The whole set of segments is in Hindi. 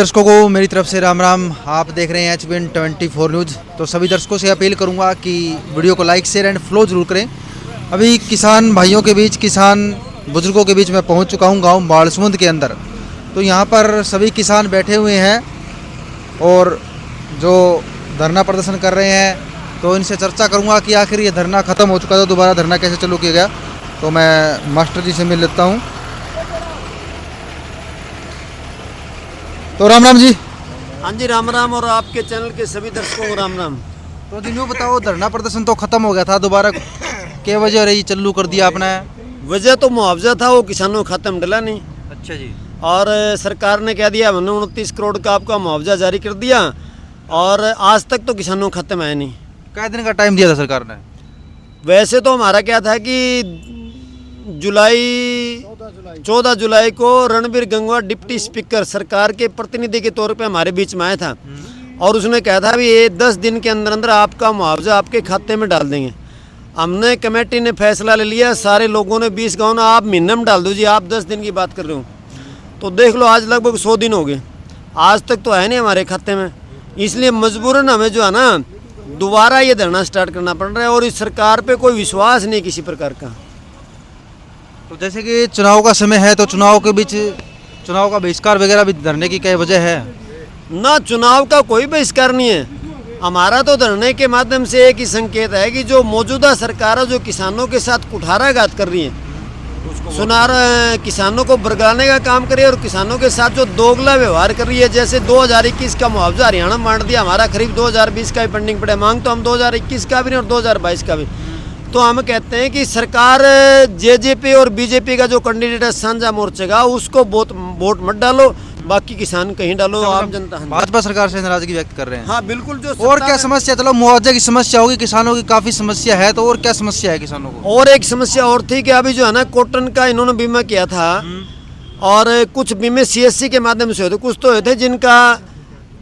दर्शकों को मेरी तरफ से राम राम। आप देख रहे हैं HBN24 न्यूज़। तो सभी दर्शकों से अपील करूंगा कि वीडियो को लाइक शेयर एंड फॉलो जरूर करें। अभी किसान भाइयों के बीच, किसान बुजुर्गों के बीच मैं पहुंच चुका हूं गांव बालसमुंद के अंदर। तो यहां पर सभी किसान बैठे हुए हैं और जो धरना प्रदर्शन कर रहे हैं, तो इनसे चर्चा करूँगा कि आखिर ये धरना ख़त्म हो चुका था, दोबारा धरना कैसे चालू किया गया। तो मैं मास्टर जी से मिल लेता हूँ। तो राम राम जी। हाँ जी, राम राम, और आपके चैनल के सभी दर्शकों को राम राम। तो जी यूँ बताओ, धरना प्रदर्शन तो खत्म हो गया था, दोबारा क्या वजह रही चालू कर दिया आपने? वजह तो मुआवजा था, वो किसानों को खत्म डला नहीं। अच्छा जी। और सरकार ने कह दिया, हमने 29 करोड़ का आपका मुआवजा जारी कर दिया, और आज तक तो किसानों को खत्म है नहीं। क्या दिन का टाइम दिया था सरकार ने? वैसे तो हमारा क्या था कि 14 जुलाई को रणबीर गंगवा डिप्टी स्पीकर सरकार के प्रतिनिधि के तौर पे हमारे बीच में आया था, और उसने कहा था भी ये 10 दिन के अंदर अंदर आपका मुआवजा आपके खाते में डाल देंगे। हमने कमेटी ने फैसला ले लिया, सारे लोगों ने 20 गाँव ने आप महीने में डाल दो जी, आप 10 दिन की बात कर रहे हो। तो देख लो, आज लगभग 100 दिन हो गए, आज तक तो है नहीं हमारे खाते में। इसलिए मजबूरन हमें जो है ना दोबारा ये धरना स्टार्ट करना पड़ रहा है, और इस सरकार पे कोई विश्वास नहीं किसी प्रकार का। तो जैसे कि चुनाव का समय है, तो चुनाव के बीच चुनाव का बहिष्कार वगैरह भी धरने की क्या वजह है? ना, चुनाव का कोई बहिष्कार नहीं है। हमारा तो धरने के माध्यम से एक ही संकेत है कि जो मौजूदा सरकार है, जो किसानों के साथ कुठाराघात कर रही है, किसानों को बरगलाने का काम कर रही है, और किसानों के साथ जो दोगला व्यवहार कर रही है। जैसे 2021 का मुआवजा हरियाणा में बांट दिया, हमारा करीब 2020 का भी पेंडिंग पड़ा है। मांग तो हम 2021 का भी नहीं और 2022 का भी। तो हम कहते हैं कि सरकार जेजेपी और बीजेपी का जो कैंडिडेट है साझा मोर्चे का, उसको वोट मत डालो, बाकी किसान कहीं डालो, आम जनता। भाजपा सरकार से नाराजगी व्यक्त कर रहे हैं। हाँ बिल्कुल। जो और क्या समस्या? चलो, मुआवजे की समस्या होगी, किसानों की काफी समस्या है, तो और क्या समस्या है किसानों को? और एक समस्या और थी कि अभी जो है ना कॉटन का इन्होंने बीमा किया था, और कुछ बीमे CSC के माध्यम से होते, कुछ तो होते जिनका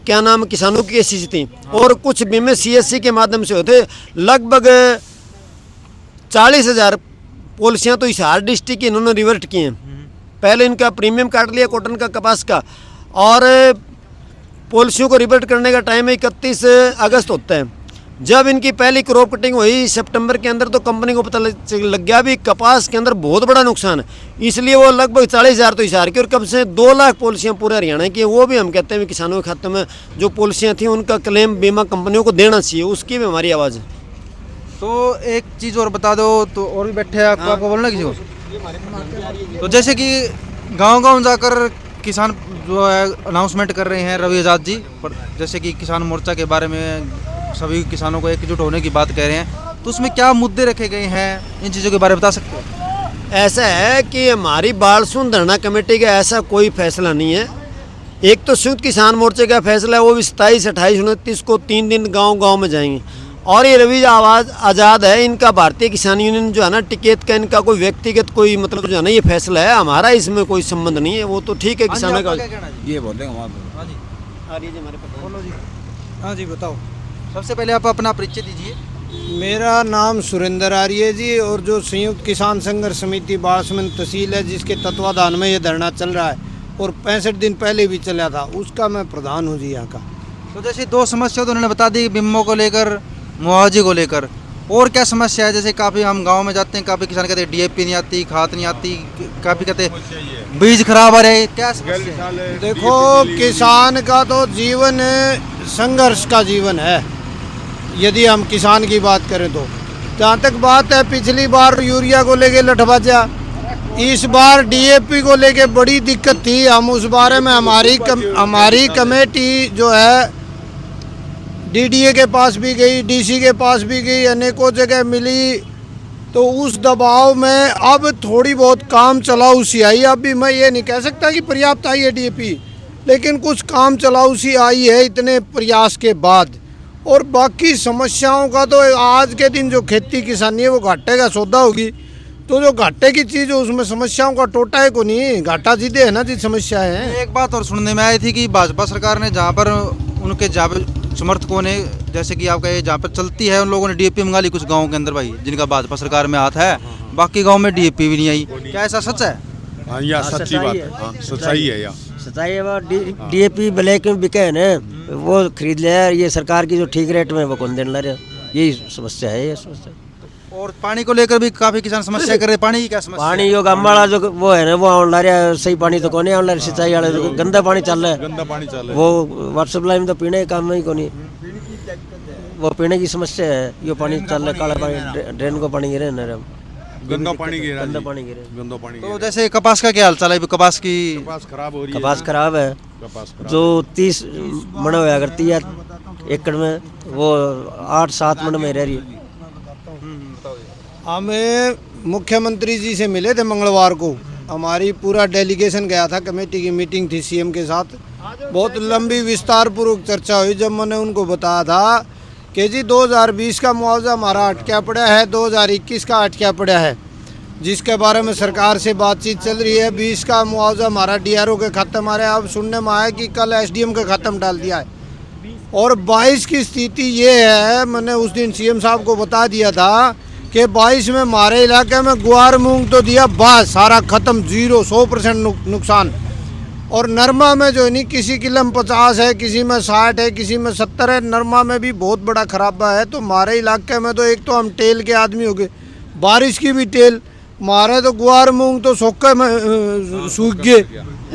क्या नाम किसानों की KCC थी, और कुछ बीमे CSC के माध्यम से होते। लगभग 40,000 पॉलिसियाँ तो हिसार डिस्ट्रिक्ट की इन्होंने रिवर्ट की हैं। पहले इनका प्रीमियम काट लिया कॉटन का, कपास का, और पॉलिसियों को रिवर्ट करने का टाइम 31 अगस्त होता है। जब इनकी पहली क्रॉप कटिंग हुई सितंबर के अंदर, तो कंपनी को पता लग गया भी कपास के अंदर बहुत बड़ा नुकसान है। इसलिए वो लगभग 40,000 तो हिसार की, और कम से 2 लाख पॉलिसियाँ पूरे हरियाणा की, वो भी हम कहते हैं किसानों के खाते में जो पॉलिसियाँ थी उनका क्लेम बीमा कंपनियों को देना चाहिए, उसकी भी हमारी आवाज़ है। तो एक चीज़ और बता दो, तो और भी बैठे हैं आपको बोलना किसी को? तो जैसे कि गांव-गांव जाकर किसान जो है अनाउंसमेंट कर रहे हैं रवि आज़ाद जी, पर जैसे कि किसान मोर्चा के बारे में सभी किसानों को एकजुट होने की बात कह रहे हैं, तो उसमें क्या मुद्दे रखे गए हैं, इन चीज़ों के बारे में बता सकते हो? ऐसा है कि हमारी बालसुंद धरना कमेटी का ऐसा कोई फैसला नहीं है। एक तो संयुक्त किसान मोर्चे का फैसला है, वो भी 27, 28, 29 को 3 दिन गांव-गांव में जाएंगे। और ये रवि आज़ाद है, इनका भारतीय किसान यूनियन जो है ना टिकैत का, इनका कोई व्यक्तिगत कोई मतलब जो है ना ये फैसला है, हमारा इसमें कोई संबंध नहीं है। वो तो ठीक है किसानों का। ये बोल रहे हैं। हाँ जी, बताओ। सबसे पहले आप अपना परिचय दीजिए। मेरा नाम सुरेंद्र आर्य जी, और जो संयुक्त किसान संघर्ष समिति बालसमुंद तहसील है, जिसके तत्वाधान में ये धरना चल रहा है, और 65 दिन पहले भी चला था, उसका मैं प्रधान हूँ जी यहाँ का। तो जैसे 2 समस्या तो उन्होंने बता दी, बीमों को लेकर, मुआवजे को लेकर, और क्या समस्या है? जैसे काफ़ी हम गांव में जाते हैं, काफ़ी किसान कहते हैं DAP नहीं आती, खाद नहीं आती, काफ़ी कहते हैं बीज खराब आ रहे, क्या समस्या है? देखो, किसान का तो जीवन संघर्ष का जीवन है। यदि हम किसान की बात करें तो जहाँ तक बात है, पिछली बार यूरिया को लेके लठबाजा, इस बार DAP को लेके बड़ी दिक्कत थी। हम उस बारे में हमारी कमेटी जो है DDA के पास भी गई, DC के पास भी गई, अनेकों जगह मिली। तो उस दबाव में अब थोड़ी बहुत काम चलाऊ सी आई। अब भी मैं ये नहीं कह सकता कि पर्याप्त आई है DAP, लेकिन कुछ काम चलाऊ सी आई है इतने प्रयास के बाद। और बाकी समस्याओं का तो आज के दिन जो खेती किसानी है वो घाटे का सौदा होगी, तो जो घाटे की चीज़ है उसमें समस्याओं का टोटा है को नहीं, घाटा सीधे है ना जी समस्या है। एक बात और सुनने में आई थी कि भाजपा सरकार ने जहाँ पर उनके समर्थकों ने, जैसे कि आपका ये जहाँ पर चलती है, उन लोगों ने DAP मंगा ली कुछ गाँव के अंदर भाई, जिनका भाजपा सरकार में हाथ है, बाकी गाँव में DAP भी नहीं आई। क्या ऐसा सच है? हाँ, यह सच्ची बात है। हाँ, सच्चाई है। सच्चाई है वो डीएपी ब्लैक में बिके है ना, वो खरीद लिया है, ये सरकार की जो ठीक रेट में वो कौन देने ला रहा, यही समस्या है, ये समस्या। और पानी को लेकर भी काफी किसान समस्या कर रहे हैं। पानी की क्या समस्या पानी यो गाँव वाला जो वो है ना वो आने ला रहा है, सही पानी तो कौन आने, सिंचाई वाले तो गंदा पानी चल रहा है, गंदा पानी चल रहा है। वो वाटर सप्लाई में तो पीने का काम ही कौन, वो पीने की समस्या है, यो पानी चल रहा है, काला पानी ड्रेन को पानी गिरे ना, गंदा पानी गिरा गंदा जी। पानी गिरे। गंदा पानी तो जैसे कपास का क्या हाल चाल है? अभी कपास की कपास खराब हो रही है। कपास खराब है, कपास खराब। जो 30 मन होया करती है एकड़ में, वो 8-7 मन में रह रही है। हमें मुख्यमंत्री जी से मिले थे मंगलवार को, हमारी पूरा डेलीगेशन गया था, कमेटी की मीटिंग थी सीएम के साथ, बहुत लंबी विस्तार पूर्वक चर्चा हुई। जब मैंने उनको बताया था कि जी 2020 का मुआवजा हमारा अटका पड़ा है, 2021 का अटका पड़ा है, जिसके बारे में सरकार से बातचीत चल रही है। 20 का मुआवजा हमारा डीआरओ के खाते में आ रहा है, अब सुनने में आया कि कल एसडीएम के खाते में डाल दिया है। और 22 की स्थिति ये है, मैंने उस दिन सीएम साहब को बता दिया था कि 22 में हमारे इलाके में गुआर मूंग तो दिया, बस सारा ख़त्म, 100% नुकसान। और नरमा में जो है नहीं, किसी किले में 50 है, किसी में 60 है, किसी में 70 है, नरमा में भी बहुत बड़ा खराबा है। तो हमारे इलाके में तो एक तो हम टेल के आदमी हो गए, बारिश की भी टेल, हमारे तो गुआर मूंग तो सोखे में सूख गए,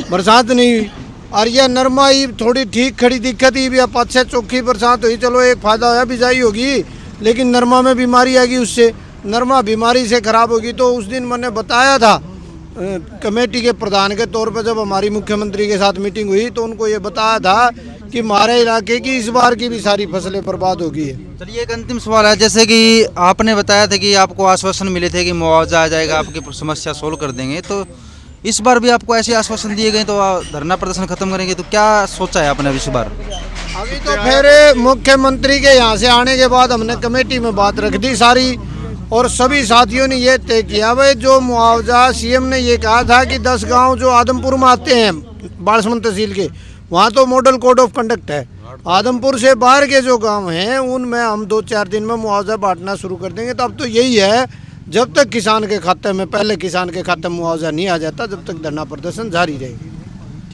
बरसात नहीं हुई। और यह नरमा ही थोड़ी ठीक खड़ी दिक्कत ही भी, अब 5-6 चौखी बरसात हुई, चलो एक फ़ायदा होया, बिजाई होगी, लेकिन नरमा में बीमारी आएगी, उससे नरमा बीमारी से ख़राब होगी। तो उस दिन मैंने बताया था कमेटी के प्रधान के तौर पर, जब हमारी मुख्यमंत्री के साथ मीटिंग हुई तो उनको ये बताया था कि हमारे इलाके की इस बार की भी सारी फसलें बर्बाद हो गई है। चलिए एक अंतिम सवाल है, जैसे कि आपने बताया था कि आपको आश्वासन मिले थे कि मुआवजा आ जाएगा, आपकी समस्या सोल्व कर देंगे, तो इस बार भी आपको ऐसे आश्वासन दिए गए तो धरना प्रदर्शन खत्म करेंगे, तो क्या सोचा है आपने इस बार? अभी तो फिर मुख्यमंत्री के यहाँ से आने के बाद हमने कमेटी में बात रख दी सारी, और सभी साथियों ने ये तय किया भाई, जो मुआवजा सीएम ने ये कहा था कि 10 गांव जो आदमपुर में आते हैं बालसमंद तहसील के, वहाँ तो मॉडल कोड ऑफ कंडक्ट है, आदमपुर से बाहर के जो गांव हैं उनमें हम 2-4 दिन में मुआवजा बांटना शुरू कर देंगे। तो अब तो यही है, जब तक किसान के खाते में, पहले किसान के खाते में मुआवजा नहीं आ जाता, जब तक धरना प्रदर्शन जारी रहेगी।